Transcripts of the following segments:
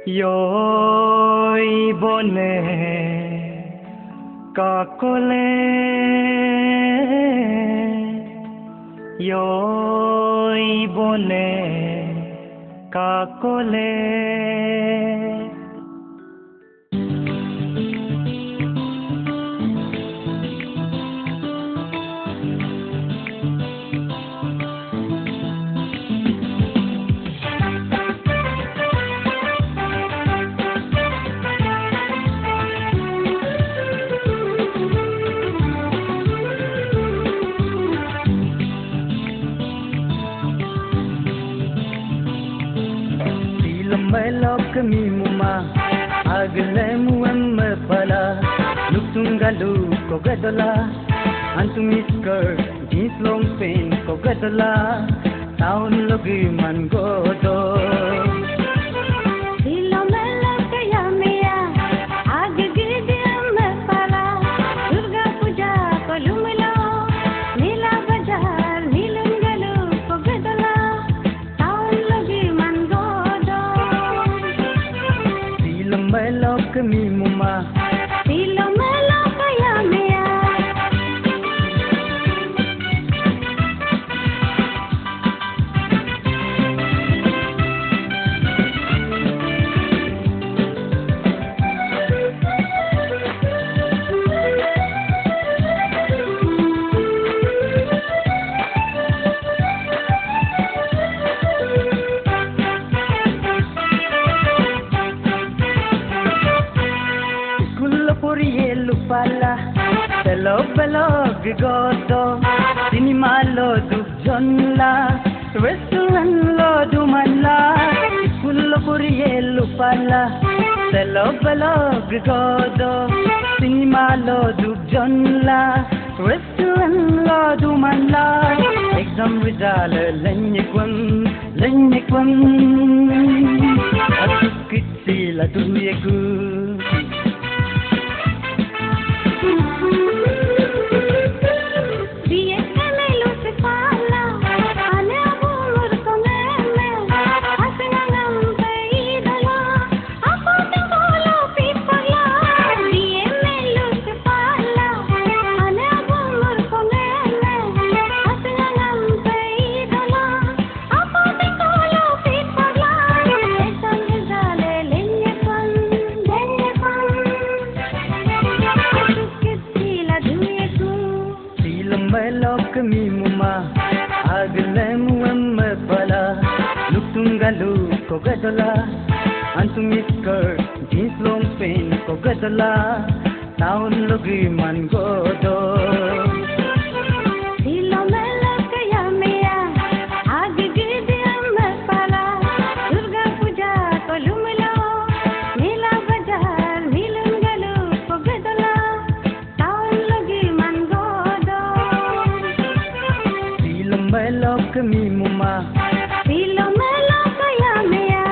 Yoi bone kakole Yoi bone kakole Melok mi muma agle muam pala luktungalu ko gadala antum skirt jeans long pant ko gadala taun logi man godo melok mi muma silo melok kaya mea pala belog godo cinema lo dugjonla restaurant lo dumanla school purielu pala belog godo cinema lo dugjonla restaurant lo dumanla exam result lenyekwan atuk kitsila duyegu melok mi muma agle muam pala luktungalu ko gadala antum skirt jeans long pant ko gadala taun logi man godo silo melok kaya mea age gidiam pala durga puja ko lumlo mela bazar nilungalu ko gadala taun logi man melok mi muma silo melok kaya mea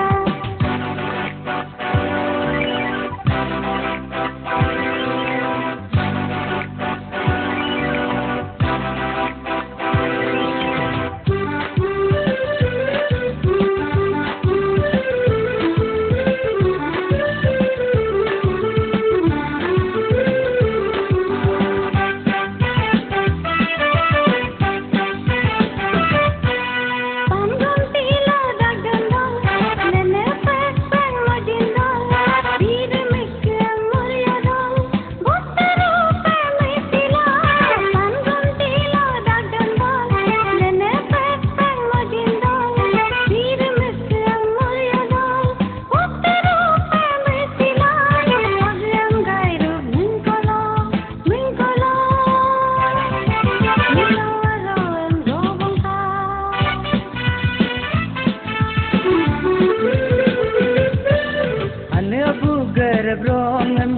brongam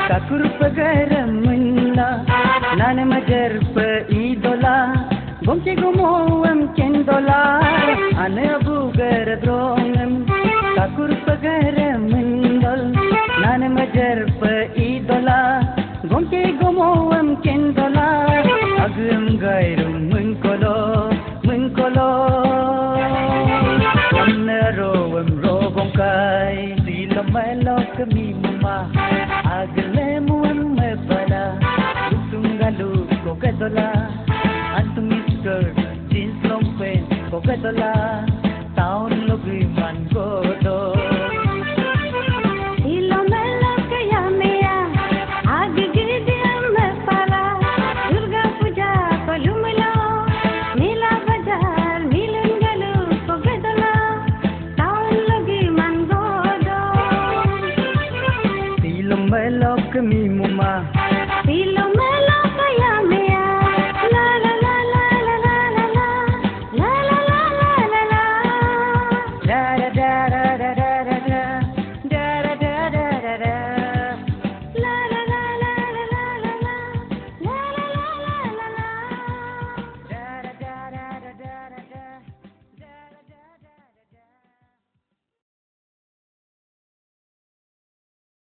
kakur pagaram minna nane majar pa idola gomche gomom kendola ane abugar brongam kakur pagaram mindol nane majar pa idola gomche gomom kendola agam gairum munkolo amna roam robong kai silo melok kami mama agle muam mebala usung galu ko kedola antum skirt jeans long pant ko kedola taun logi man godo